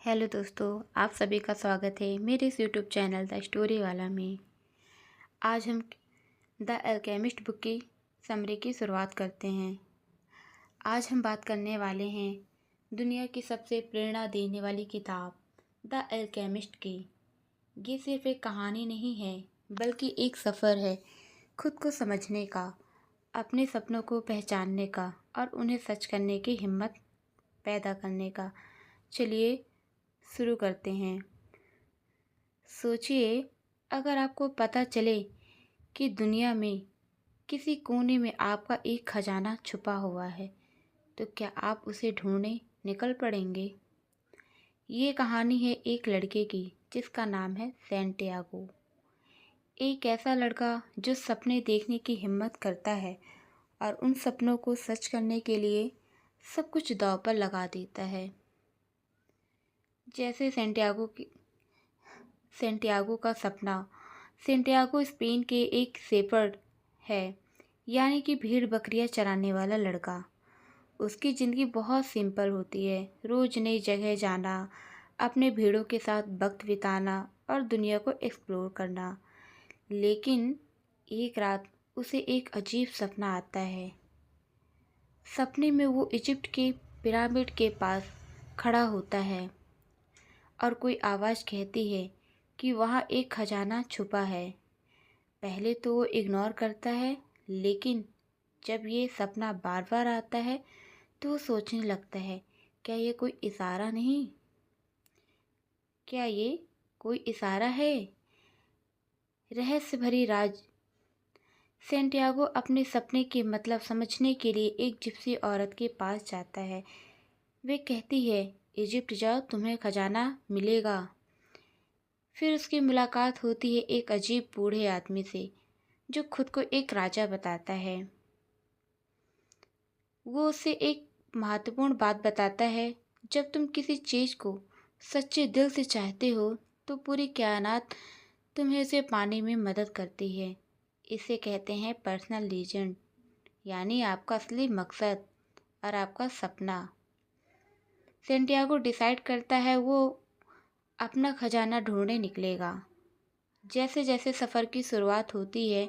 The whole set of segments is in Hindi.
हेलो दोस्तों, आप सभी का स्वागत है मेरे इस यूट्यूब चैनल द स्टोरी वाला में। आज हम द अल्केमिस्ट बुक की समरी की शुरुआत करते हैं। आज हम बात करने वाले हैं दुनिया की सबसे प्रेरणा देने वाली किताब द अल्केमिस्ट की। ये सिर्फ एक कहानी नहीं है बल्कि एक सफ़र है खुद को समझने का, अपने सपनों को पहचानने का और उन्हें सच करने की हिम्मत पैदा करने का। चलिए शुरू करते हैं। सोचिए, अगर आपको पता चले कि दुनिया में किसी कोने में आपका एक खजाना छुपा हुआ है, तो क्या आप उसे ढूंढने निकल पड़ेंगे? ये कहानी है एक लड़के की जिसका नाम है सैंटियागो। एक ऐसा लड़का जो सपने देखने की हिम्मत करता है और उन सपनों को सच करने के लिए सब कुछ दांव पर लगा देता है। जैसे सेंटियागो का सपना। सेंटियागो स्पेन के एक शेपर्ड है, यानी कि भेड़ बकरियां चराने वाला लड़का। उसकी ज़िंदगी बहुत सिंपल होती है, रोज़ नई जगह जाना, अपने भेड़ों के साथ वक्त बिताना और दुनिया को एक्सप्लोर करना। लेकिन एक रात उसे एक अजीब सपना आता है। सपने में वो इजिप्ट के पिरामिड के पास खड़ा होता है और कोई आवाज़ कहती है कि वहाँ एक खजाना छुपा है। पहले तो वो इग्नोर करता है, लेकिन जब ये सपना बार बार आता है तो वो सोचने लगता है, क्या ये कोई इशारा नहीं? क्या ये कोई इशारा है? रहस्य भरी राज। सेंटियागो अपने सपने के मतलब समझने के लिए एक जिप्सी औरत के पास जाता है। वे कहती है, इजिप्ट जाओ, तुम्हें खजाना मिलेगा। फिर उसकी मुलाकात होती है एक अजीब बूढ़े आदमी से जो खुद को एक राजा बताता है। वो उसे एक महत्वपूर्ण बात बताता है, जब तुम किसी चीज़ को सच्चे दिल से चाहते हो तो पूरी कायनात तुम्हें उसे पाने में मदद करती है। इसे कहते हैं पर्सनल लीजेंड, यानी आपका असली मकसद और आपका सपना। सेंटियागो डिसाइड करता है वो अपना खजाना ढूंढने निकलेगा। जैसे जैसे सफ़र की शुरुआत होती है,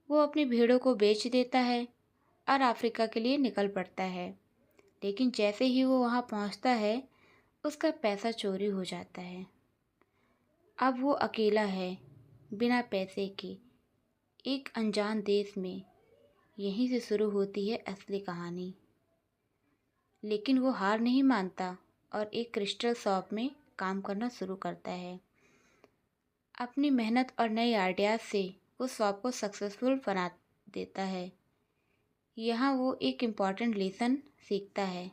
वो अपनी भेड़ों को बेच देता है और अफ्रीका के लिए निकल पड़ता है। लेकिन जैसे ही वो वहाँ पहुँचता है, उसका पैसा चोरी हो जाता है। अब वो अकेला है, बिना पैसे के, एक अनजान देश में। यहीं से शुरू होती है असली कहानी। लेकिन वो हार नहीं मानता और एक क्रिस्टल शॉप में काम करना शुरू करता है। अपनी मेहनत और नए आइडियाज़ से वो शॉप को सक्सेसफुल बना देता है। यहाँ वो एक इम्पॉर्टेंट लेसन सीखता है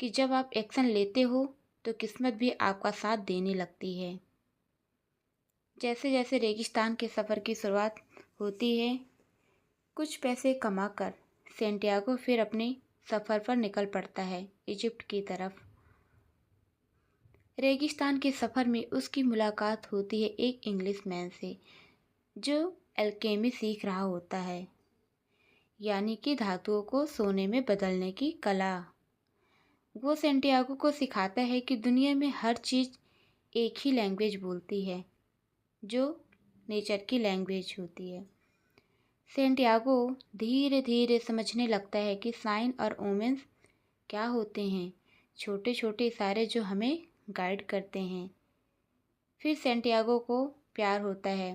कि जब आप एक्शन लेते हो तो किस्मत भी आपका साथ देने लगती है। जैसे जैसे रेगिस्तान के सफ़र की शुरुआत होती है, कुछ पैसे कमाकर सेंटियागो फिर अपने सफ़र पर निकल पड़ता है इजिप्ट की तरफ। रेगिस्तान के सफ़र में उसकी मुलाकात होती है एक इंग्लिश मैन से जो एल्केमी सीख रहा होता है, यानी कि धातुओं को सोने में बदलने की कला। वो सेंटियागो को सिखाता है कि दुनिया में हर चीज़ एक ही लैंग्वेज बोलती है, जो नेचर की लैंग्वेज होती है। सेंटियागो धीरे धीरे समझने लगता है कि साइन और ओमेंस क्या होते हैं, छोटे छोटे इशारे जो हमें गाइड करते हैं। फिर सेंटियागो को प्यार होता है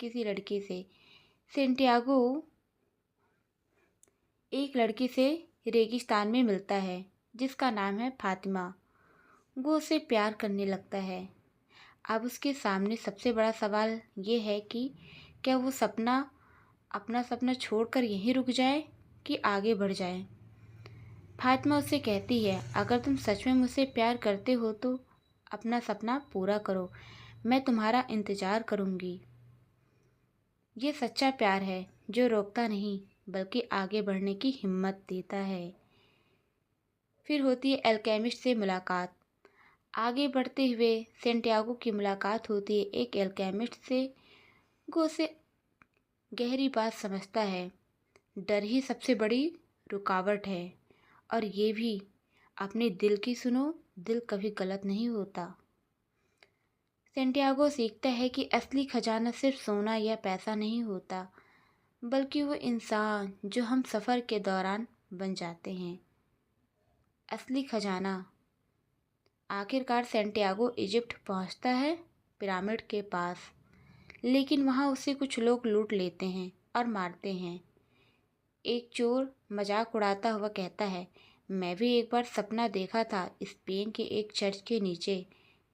किसी लड़की से। सेंटियागो एक लड़की से रेगिस्तान में मिलता है जिसका नाम है फातिमा। वो उसे प्यार करने लगता है। अब उसके सामने सबसे बड़ा सवाल ये है कि क्या वो अपना सपना छोड़कर यहीं रुक जाए कि आगे बढ़ जाए। फातिमा उससे कहती है, अगर तुम सच में मुझसे प्यार करते हो तो अपना सपना पूरा करो, मैं तुम्हारा इंतज़ार करूँगी। ये सच्चा प्यार है जो रोकता नहीं बल्कि आगे बढ़ने की हिम्मत देता है। फिर होती है एल्केमिस्ट से मुलाकात। आगे बढ़ते हुए सेंटियागो की मुलाकात होती है एक एल्केमिस्ट से। वो उसे गहरी बात समझता है, डर ही सबसे बड़ी रुकावट है और ये भी अपने दिल की सुनो, दिल कभी गलत नहीं होता। सेंटियागो सीखता है कि असली खजाना सिर्फ सोना या पैसा नहीं होता, बल्कि वो इंसान जो हम सफ़र के दौरान बन जाते हैं। असली खजाना। आखिरकार सेंटियागो इजिप्ट पहुंचता है, पिरामिड के पास। लेकिन वहां उसे कुछ लोग लूट लेते हैं और मारते हैं। एक चोर मजाक उड़ाता हुआ कहता है, मैं भी एक बार सपना देखा था, स्पेन के एक चर्च के नीचे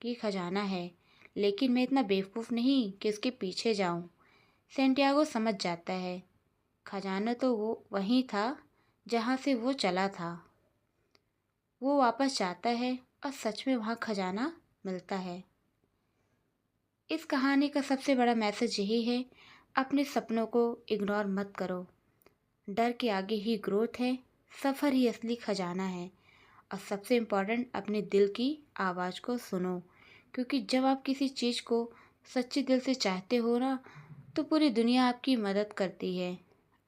की खजाना है, लेकिन मैं इतना बेवकूफ़ नहीं कि उसके पीछे जाऊं। सेंटियागो समझ जाता है, खजाना तो वो वहीं था जहां से वो चला था। वो वापस जाता है और सच में वहाँ खजाना मिलता है। इस कहानी का सबसे बड़ा मैसेज यही है, अपने सपनों को इग्नोर मत करो। डर के आगे ही ग्रोथ है, सफ़र ही असली खजाना है। और सबसे इम्पोर्टेंट, अपने दिल की आवाज़ को सुनो, क्योंकि जब आप किसी चीज़ को सच्चे दिल से चाहते हो ना, तो पूरी दुनिया आपकी मदद करती है।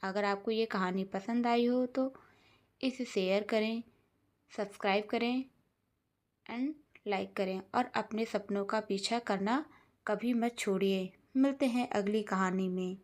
अगर आपको ये कहानी पसंद आई हो तो इसे शेयर करें, सब्सक्राइब करें एंड लाइक करें, और अपने सपनों का पीछा करना कभी मत छोड़िए। मिलते हैं अगली कहानी में।